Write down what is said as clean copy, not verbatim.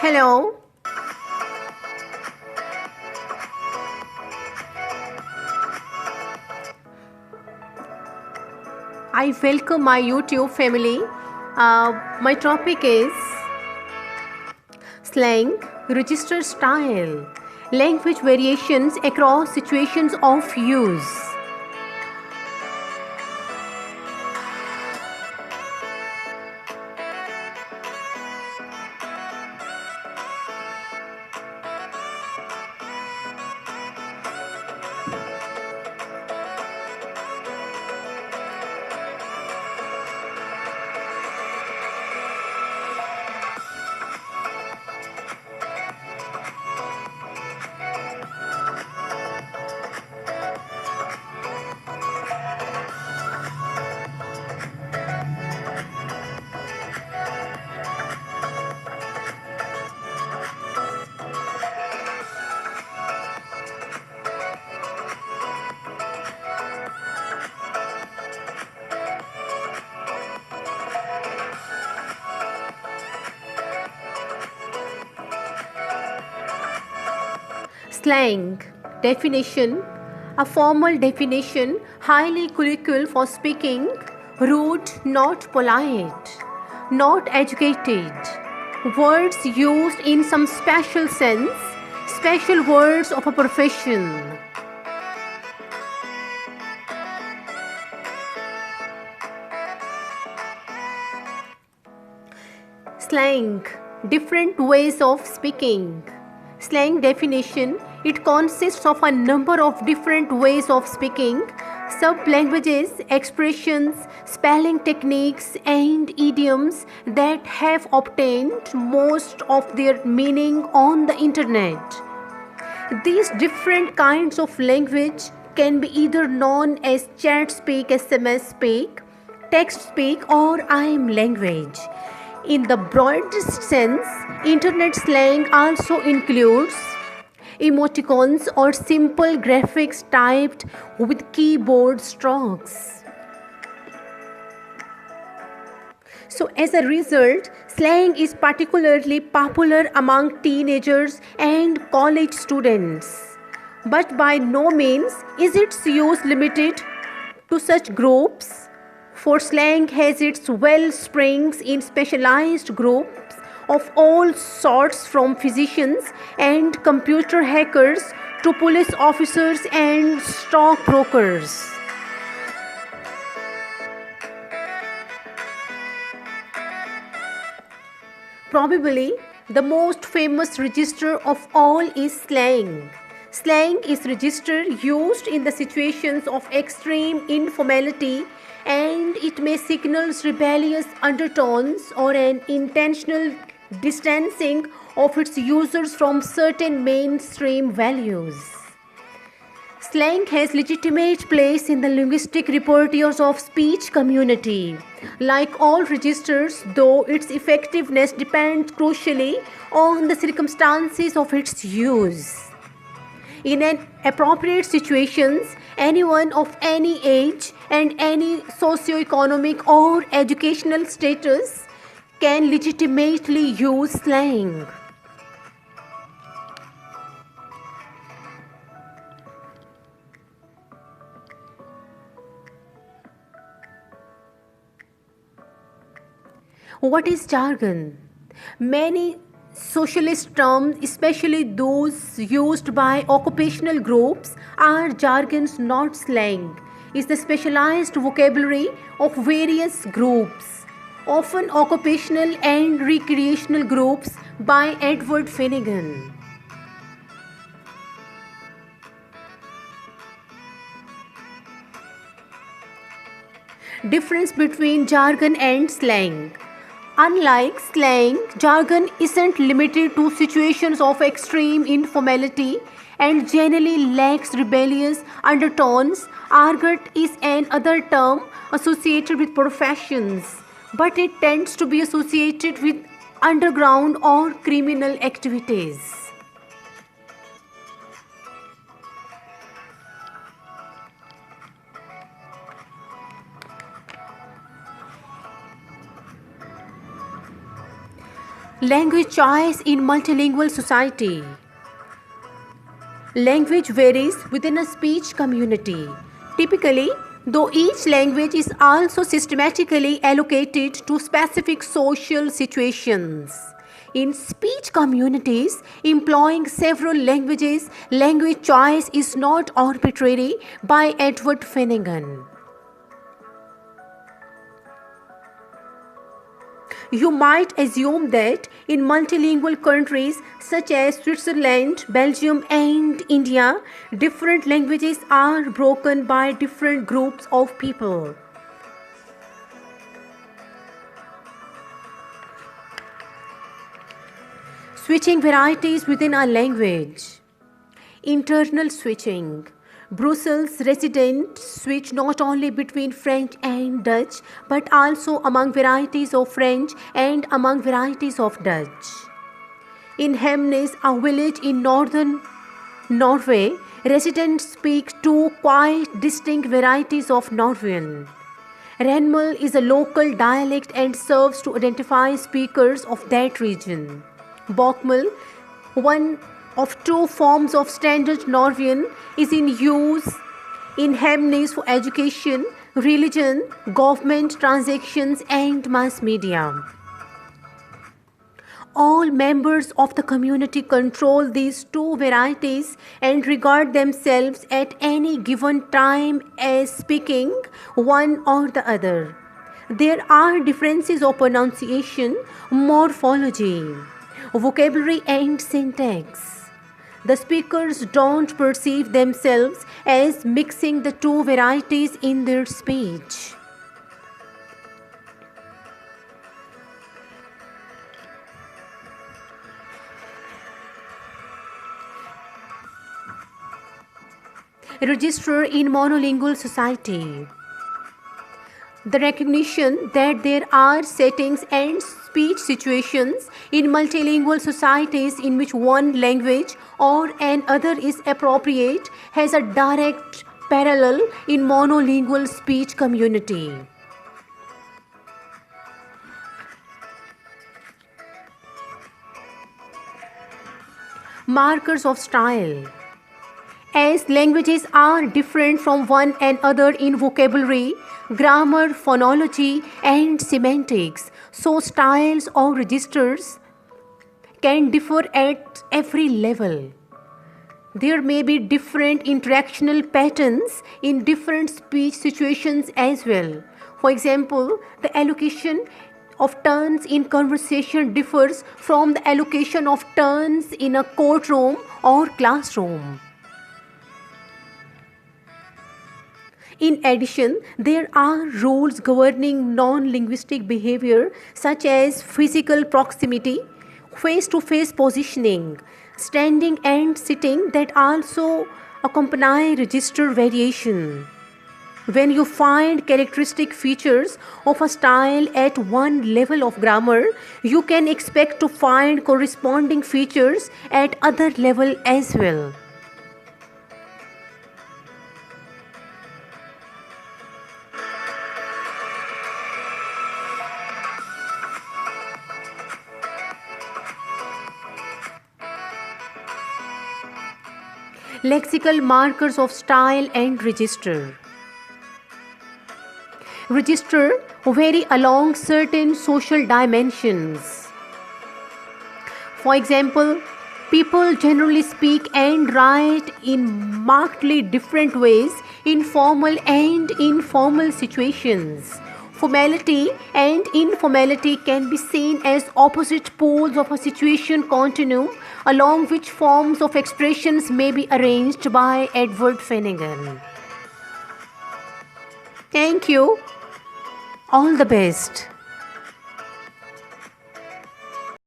Hello, I welcome my YouTube family. My topic is slang, register style, language variations across situations of use. Slang definition, a formal definition, highly colloquial for speaking, rude, not polite, not educated, words used in some special sense, special words of a profession. Slang, different ways of speaking. Slang definition, it consists of a number of different ways of speaking, sub-languages, expressions, spelling techniques and idioms that have obtained most of their meaning on the internet. These different kinds of language can be either known as chat speak, SMS speak, text speak, or IM language. In the broadest sense, internet slang also includes emoticons or simple graphics typed with keyboard strokes. So, as a result, slang is particularly popular among teenagers and college students. But by no means is its use limited to such groups, for slang has its well springs in specialized groups of all sorts, from physicians and computer hackers to police officers and stockbrokers. Probably the most famous register of all is slang. Slang is register used in the situations of extreme informality, and it may signal rebellious undertones or an intentional distancing of its users from certain mainstream values. Slang has legitimate place in the linguistic repertoires of speech community. Like all registers, though, its effectiveness depends crucially on the circumstances of its use. In an appropriate situations, anyone of any age and any socio-economic or educational status can legitimately use slang. What is jargon? Many socialist terms, especially those used by occupational groups, are jargons, not slang. Is the specialized vocabulary of various groups, often occupational and recreational groups, by Edward Finnegan. Difference between jargon and slang. Unlike slang, jargon isn't limited to situations of extreme informality and generally lacks rebellious undertones. Argot is another term associated with professions, but it tends to be associated with underground or criminal activities. Language choice in multilingual society. Language varies within a speech community. Typically, though each language is also systematically allocated to specific social situations. In speech communities employing several languages, language choice is not arbitrary by Edward Finnegan. You might assume that in multilingual countries such as Switzerland, Belgium, and India, different languages are spoken by different groups of people. Switching varieties within a language. Internal switching. Brussels residents switch not only between French and Dutch but also among varieties of French and among varieties of Dutch. In Hemnes, a village in northern Norway, residents speak two quite distinct varieties of Norwegian. Renmal is a local dialect and serves to identify speakers of that region. Bokmål, one of two forms of standard Norwegian, is in use in Hemnes for education, religion, government transactions, and mass media. All members of the community control these two varieties and regard themselves at any given time as speaking one or the other. There are differences of pronunciation, morphology, vocabulary, and syntax. The speakers don't perceive themselves as mixing the two varieties in their speech. Register in monolingual society. The recognition that there are settings and speech situations in multilingual societies in which one language or another is appropriate has a direct parallel in monolingual speech community. Markers of style. As languages are different from one another in vocabulary, grammar, phonology, and semantics, so styles or registers can differ at every level. There may be different interactional patterns in different speech situations as well. For example, the allocation of turns in conversation differs from the allocation of turns in a courtroom or classroom. In addition, there are rules governing non-linguistic behavior such as physical proximity, face-to-face positioning, standing and sitting that also accompany register variation. When you find characteristic features of a style at one level of grammar, you can expect to find corresponding features at other level as well. Lexical markers of style and register. Register vary along certain social dimensions. For example, people generally speak and write in markedly different ways in formal and informal situations. Formality and informality can be seen as opposite poles of a situation continuum along which forms of expressions may be arranged by Edward Finnegan. Thank you. All the best.